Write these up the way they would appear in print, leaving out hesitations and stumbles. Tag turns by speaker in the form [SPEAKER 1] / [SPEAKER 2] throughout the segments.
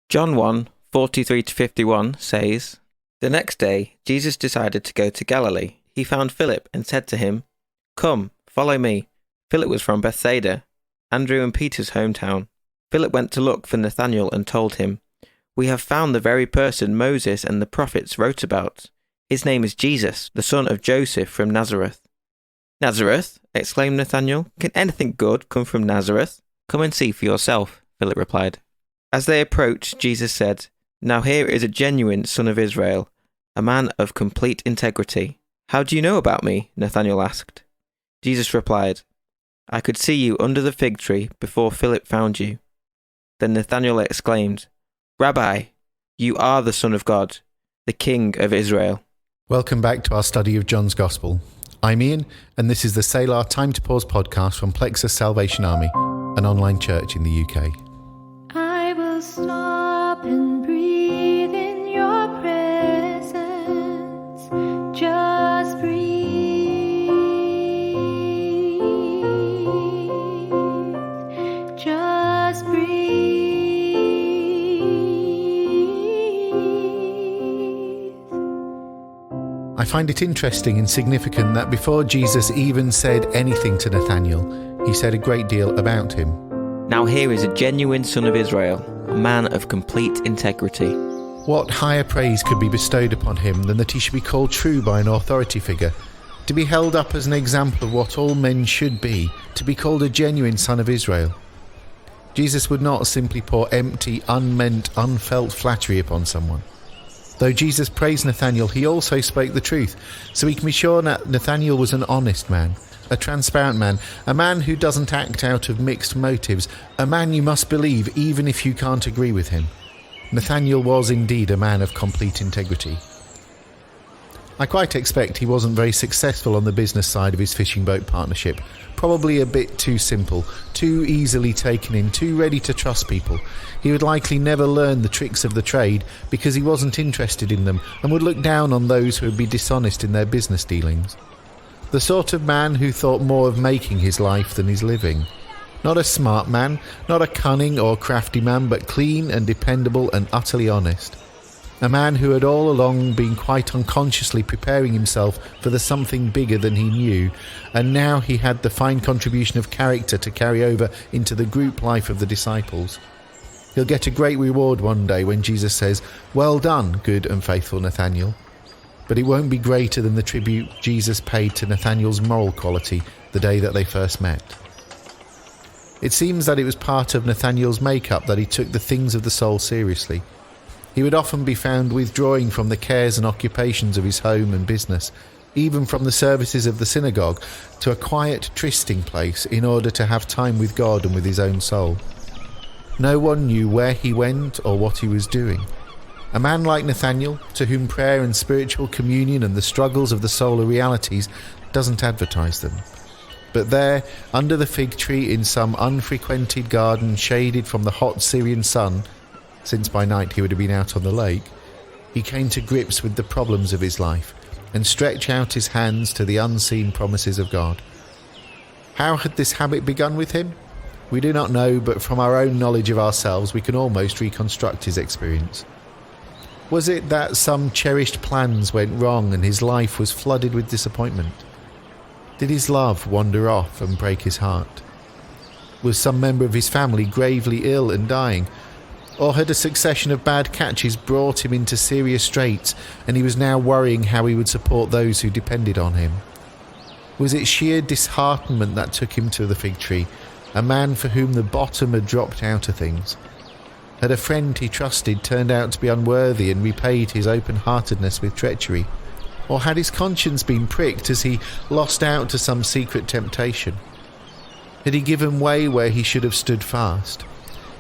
[SPEAKER 1] John 1:43-51 says, "The next day, Jesus decided to go to Galilee. He found Philip and said to him, 'Come, follow me.' Philip was from Bethsaida, Andrew and Peter's hometown. Philip went to look for Nathanael and told him, 'We have found the very person Moses and the prophets wrote about. His name is Jesus, the son of Joseph from Nazareth.' 'Nazareth?' exclaimed Nathanael. 'Can anything good come from Nazareth?' 'Come and see for yourself,' Philip replied. As they approached, Jesus said, 'Now here is a genuine son of Israel, a man of complete integrity.' 'How do you know about me?' Nathanael asked. Jesus replied, 'I could see you under the fig tree before Philip found you.' Then Nathanael exclaimed, 'Rabbi, you are the Son of God, the King of Israel.'"
[SPEAKER 2] Welcome back to our study of John's Gospel. I'm Ian, and this is the Selah Time to Pause podcast from Plexus Salvation Army, an online church in the UK.
[SPEAKER 3] I will stop and breathe in your presence. Just breathe. Just breathe.
[SPEAKER 2] I find it interesting and significant that before Jesus even said anything to Nathanael, he said a great deal about him.
[SPEAKER 1] Now here is a genuine son of Israel, a man of complete integrity.
[SPEAKER 2] What higher praise could be bestowed upon him than that he should be called true by an authority figure, to be held up as an example of what all men should be, to be called a genuine son of Israel? Jesus would not simply pour empty, unmeant, unfelt flattery upon someone. Though Jesus praised Nathanael, he also spoke the truth, so we can be sure that Nathanael was an honest man, a transparent man, a man who doesn't act out of mixed motives, a man you must believe even if you can't agree with him. Nathanael was indeed a man of complete integrity. I quite expect he wasn't very successful on the business side of his fishing boat partnership. Probably a bit too simple, too easily taken in, too ready to trust people. He would likely never learn the tricks of the trade because he wasn't interested in them and would look down on those who would be dishonest in their business dealings. The sort of man who thought more of making his life than his living. Not a smart man, not a cunning or crafty man, but clean and dependable and utterly honest. A man who had all along been quite unconsciously preparing himself for the something bigger than he knew, and now he had the fine contribution of character to carry over into the group life of the disciples. He'll get a great reward one day when Jesus says, "Well done, good and faithful Nathanael." But it won't be greater than the tribute Jesus paid to Nathanael's moral quality the day that they first met. It seems that it was part of Nathanael's makeup that he took the things of the soul seriously. He would often be found withdrawing from the cares and occupations of his home and business, even from the services of the synagogue, to a quiet trysting place in order to have time with God and with his own soul. No one knew where he went or what he was doing. A man like Nathanael, to whom prayer and spiritual communion and the struggles of the soul are realities, doesn't advertise them. But there, under the fig tree in some unfrequented garden shaded from the hot Syrian sun, since by night he would have been out on the lake, he came to grips with the problems of his life and stretched out his hands to the unseen promises of God. How had this habit begun with him? We do not know, but from our own knowledge of ourselves we can almost reconstruct his experience. Was it that some cherished plans went wrong and his life was flooded with disappointment? Did his love wander off and break his heart? Was some member of his family gravely ill and dying? Or had a succession of bad catches brought him into serious straits and he was now worrying how he would support those who depended on him? Was it sheer disheartenment that took him to the fig tree, a man for whom the bottom had dropped out of things? Had a friend he trusted turned out to be unworthy and repaid his open-heartedness with treachery? Or had his conscience been pricked as he lost out to some secret temptation? Had he given way where he should have stood fast?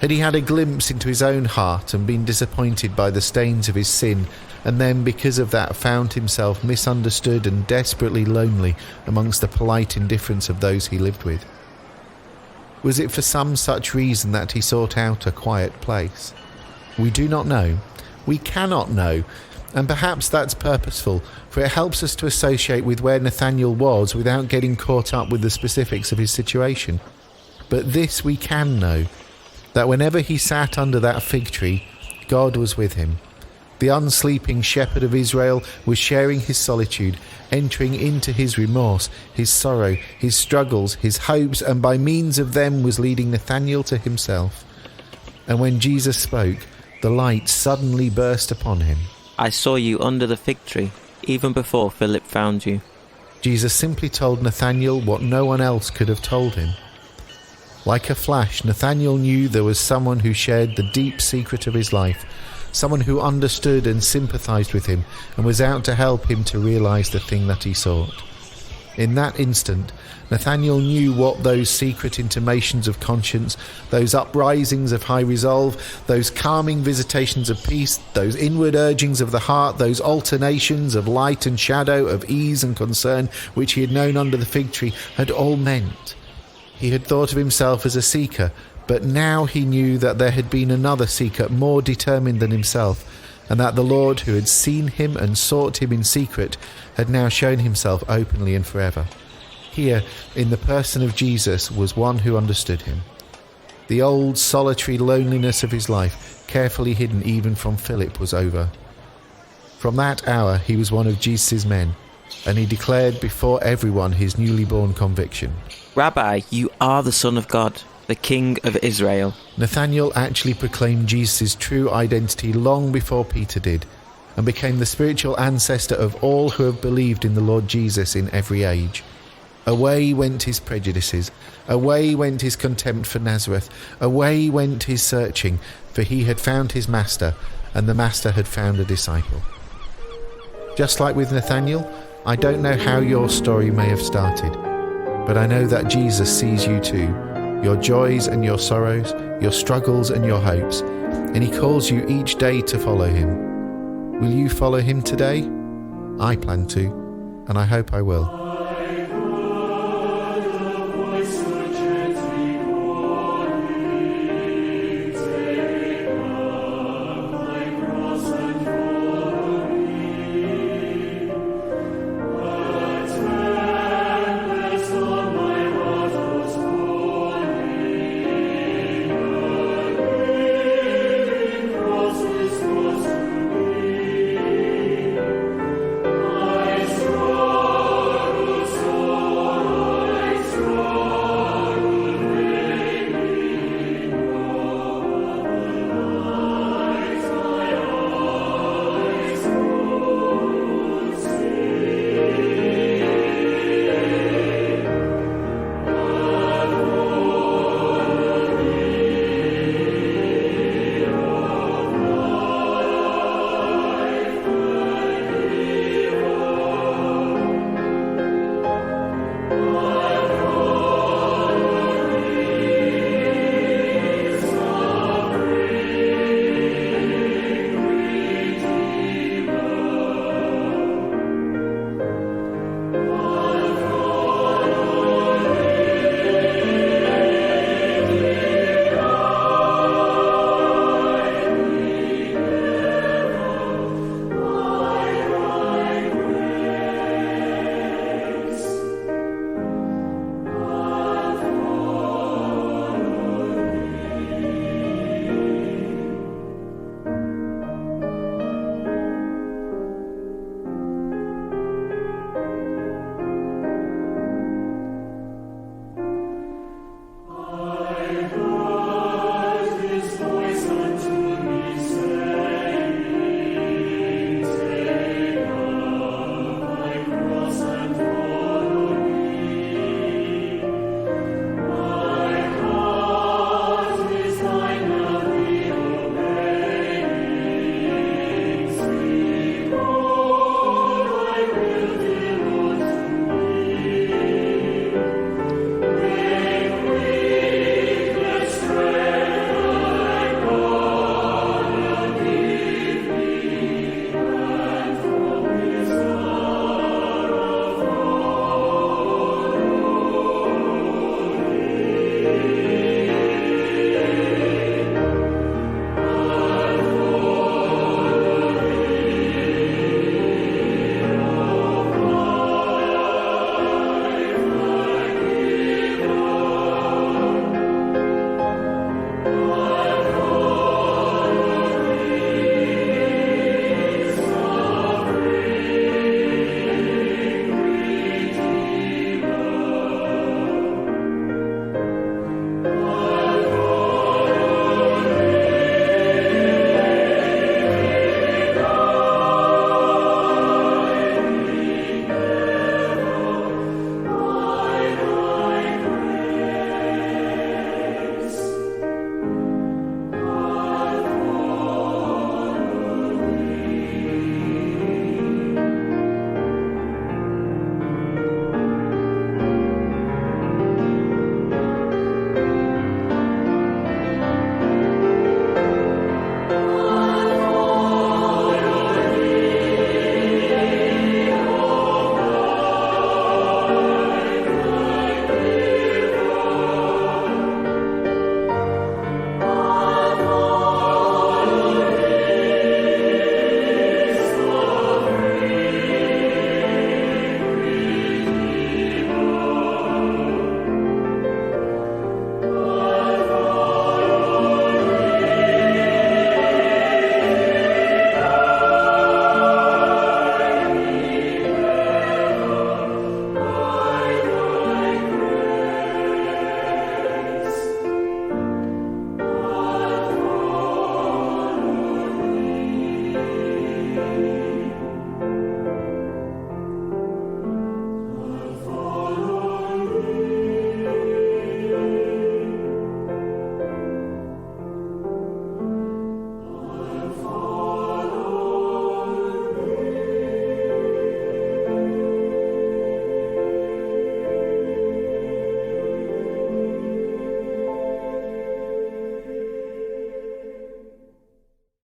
[SPEAKER 2] Had he had a glimpse into his own heart and been disappointed by the stains of his sin, and then because of that found himself misunderstood and desperately lonely amongst the polite indifference of those he lived with? Was it for some such reason that he sought out a quiet place? We do not know. We cannot know. And perhaps that's purposeful, for it helps us to associate with where Nathanael was without getting caught up with the specifics of his situation. But this we can know, that whenever he sat under that fig tree, God was with him. The unsleeping shepherd of Israel was sharing his solitude, entering into his remorse, his sorrow, his struggles, his hopes, and by means of them was leading Nathanael to himself. And when Jesus spoke, the light suddenly burst upon him.
[SPEAKER 1] I saw you under the fig tree, even before Philip found you.
[SPEAKER 2] Jesus simply told Nathanael what no one else could have told him. Like a flash, Nathanael knew there was someone who shared the deep secret of his life, someone who understood and sympathized with him and was out to help him to realize the thing that he sought. In that instant, Nathanael knew what those secret intimations of conscience, those uprisings of high resolve, those calming visitations of peace, those inward urgings of the heart, those alternations of light and shadow, of ease and concern, which he had known under the fig tree, had all meant. He had thought of himself as a seeker, but now he knew that there had been another seeker more determined than himself, and that the Lord, who had seen him and sought him in secret, had now shown himself openly and forever. Here, in the person of Jesus, was one who understood him. The old solitary loneliness of his life, carefully hidden even from Philip, was over. From that hour he was one of Jesus' men, and he declared before everyone his newly born conviction.
[SPEAKER 1] Rabbi, you are the Son of God, the King of Israel.
[SPEAKER 2] Nathanael actually proclaimed Jesus' true identity long before Peter did, and became the spiritual ancestor of all who have believed in the Lord Jesus in every age. Away went his prejudices, away went his contempt for Nazareth, away went his searching, for he had found his master, and the master had found a disciple. Just like with Nathanael, I don't know how your story may have started, but I know that Jesus sees you too, your joys and your sorrows, your struggles and your hopes, and he calls you each day to follow him. Will you follow him today? I plan to, and I hope I will.